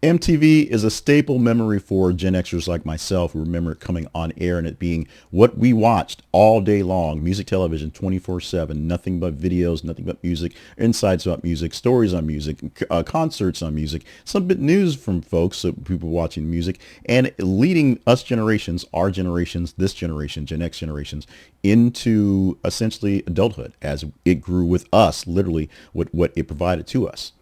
MTV is a staple memory for Gen Xers like myself who remember it coming on air and it being what we watched all day long. Music television 24/7, nothing but videos, nothing but music, insights about music, stories on music, concerts on music, some bit news from folks, so people watching music, and leading us generations, our generations, this generation, Gen X generations, into essentially adulthood as it grew with us, literally what it provided to us.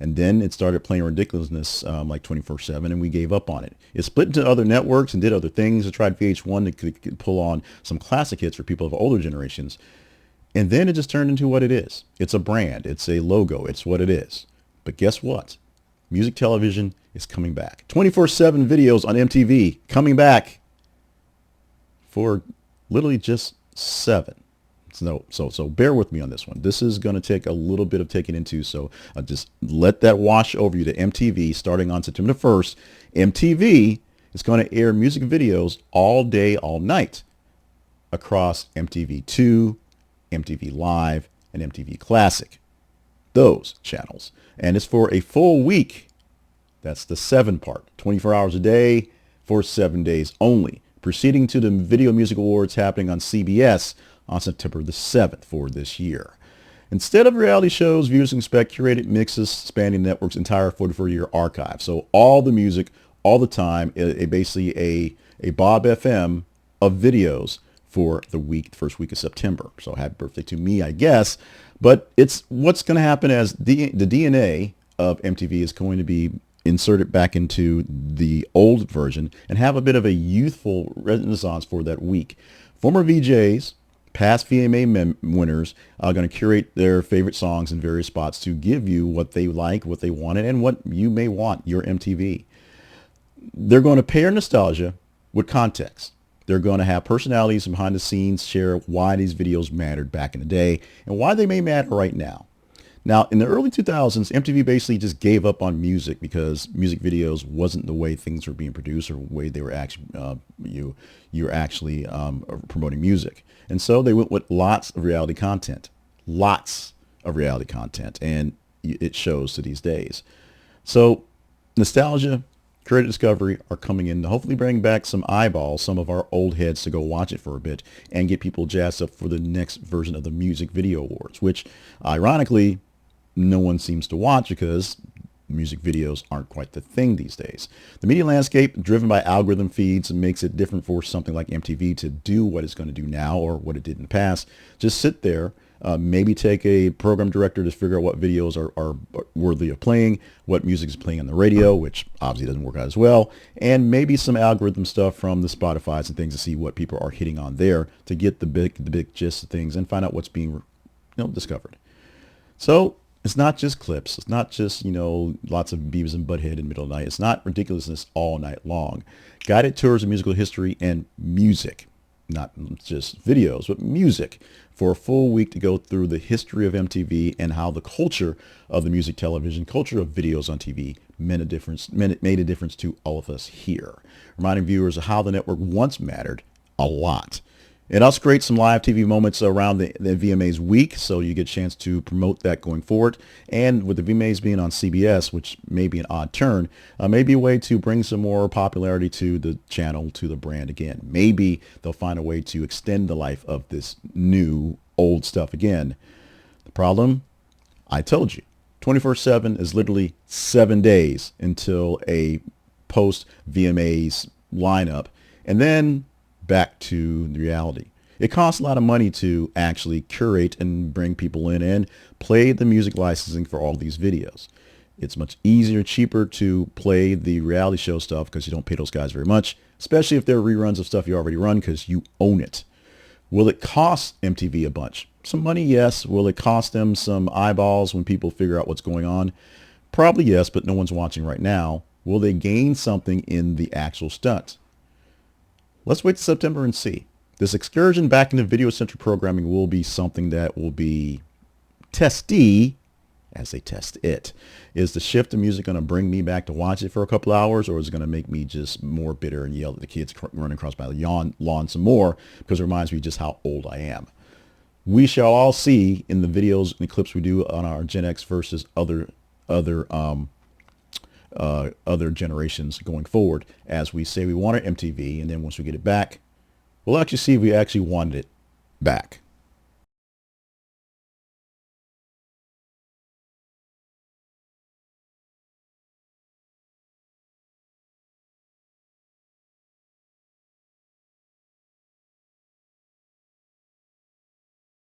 And then it started playing ridiculousness like 24/7, and we gave up on it. It split into other networks and did other things. It tried VH1 to could pull on some classic hits for people of older generations. And then it just turned into what it is. It's a brand. It's a logo. It's what it is. But guess what? Music television is coming back. 24/7 videos on MTV coming back for literally just 7. So bear with me on this one. This is going to take a little bit of taking into, so just let that wash over you to MTV starting on September 1st. MTV is going to air music videos all day, all night across MTV2, MTV Live, and MTV Classic. Those channels. And it's for a full week. That's the 7 part. 24 hours a day for 7 days only. Proceeding to the Video Music Awards happening on CBS on September the 7th for this year. Instead of reality shows, viewers can expect curated mixes spanning the network's entire 44-year archive. So all the music, all the time, basically a Bob FM of videos for the first week of September. So happy birthday to me, I guess. But it's what's going to happen as the DNA of MTV is going to be inserted back into the old version and have a bit of a youthful renaissance for that week. Former VJs, past VMA winners are going to curate their favorite songs in various spots to give you what they like, what they wanted, and what you may want, your MTV. They're going to pair nostalgia with context. They're going to have personalities behind the scenes share why these videos mattered back in the day and why they may matter right now. Now, in the early 2000s, MTV basically just gave up on music because music videos wasn't the way things were being produced or the way they were actually you're actually promoting music. And so they went with lots of reality content, and it shows to these days. So nostalgia, creative discovery are coming in to hopefully bring back some eyeballs, some of our old heads to go watch it for a bit and get people jazzed up for the next version of the Music Video Awards, which ironically no one seems to watch because music videos aren't quite the thing these days. The media landscape, driven by algorithm feeds, makes it different for something like MTV to do what it's going to do now or what it did in the past. Just sit there, maybe take a program director to figure out what videos are worthy of playing, what music is playing on the radio, which obviously doesn't work out as well, and maybe some algorithm stuff from the Spotifys and things to see what people are hitting on there to get the big gist of things and find out what's being discovered. So it's not just clips. It's not just, lots of Beavis and Butthead in the middle of the night. It's not ridiculousness all night long. Guided tours of musical history and music, not just videos, but music for a full week to go through the history of MTV and how the culture of the music television, culture of videos on TV made a difference to all of us here. Reminding viewers of how the network once mattered a lot. It also creates some live TV moments around the VMAs week, so you get a chance to promote that going forward. And with the VMAs being on CBS, which may be an odd turn, may be a way to bring some more popularity to the channel, to the brand again. Maybe they'll find a way to extend the life of this new old stuff again. The problem, I told you, 24/7 is literally 7 days until a post-VMAs lineup. And then back to the reality. It costs a lot of money to actually curate and bring people in and play the music licensing for all these videos. It's much easier, cheaper to play the reality show stuff because you don't pay those guys very much, especially if they're reruns of stuff you already run because you own it. Will it cost MTV a bunch? Some money, yes. Will it cost them some eyeballs when people figure out what's going on? Probably yes, but no one's watching right now. Will they gain something in the actual stunt? Let's wait till September and see. This excursion back into video-centric programming will be something that will be testy as they test it. Is the shift of music going to bring me back to watch it for a couple hours, or is it going to make me just more bitter and yell at the kids running across my lawn some more because it reminds me just how old I am? We shall all see in the videos and the clips we do on our Gen X versus other other generations going forward. As we say we wanted MTV, and then once we get it back, we'll actually see if we actually wanted it back.